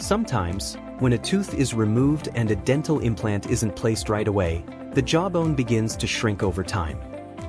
Sometimes, when a tooth is removed and a dental implant isn't placed right away, the jawbone begins to shrink over time.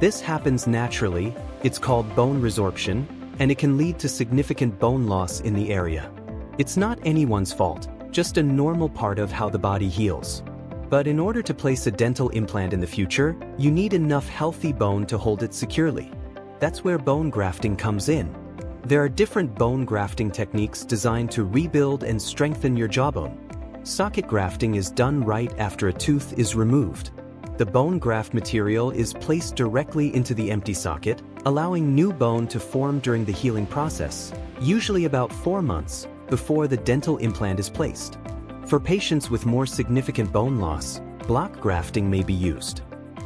This happens naturally, it's called bone resorption, and it can lead to significant bone loss in the area. It's not anyone's fault, just a normal part of how the body heals. But in order to place a dental implant in the future, you need enough healthy bone to hold it securely. That's where bone grafting comes in. There are different bone grafting techniques designed to rebuild and strengthen your jawbone. Socket grafting is done right after a tooth is removed. The bone graft material is placed directly into the empty socket, allowing new bone to form during the healing process, usually about 4 months before the dental implant is placed. For patients with more significant bone loss, block grafting may be used.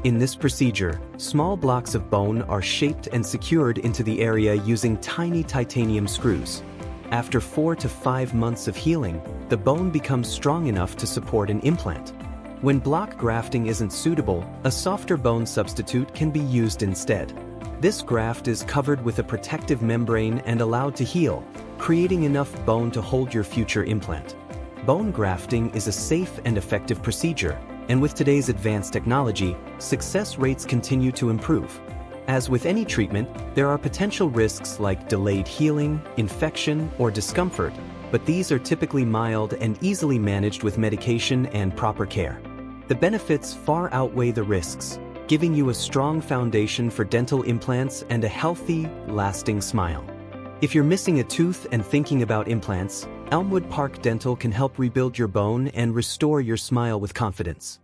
In this procedure, small blocks of bone are shaped and secured into the area using tiny titanium screws. After 4 to 5 months of healing, the bone becomes strong enough to support an implant. When block grafting isn't suitable, a softer bone substitute can be used instead. This graft is covered with a protective membrane and allowed to heal, creating enough bone to hold your future implant. Bone grafting is a safe and effective procedure, and with today's advanced technology, success rates continue to improve. As with any treatment, there are potential risks like delayed healing, infection, or discomfort, but these are typically mild and easily managed with medication and proper care. The benefits far outweigh the risks, giving you a strong foundation for dental implants and a healthy, lasting smile. If you're missing a tooth and thinking about implants, Elmwood Park Dental can help rebuild your bone and restore your smile with confidence.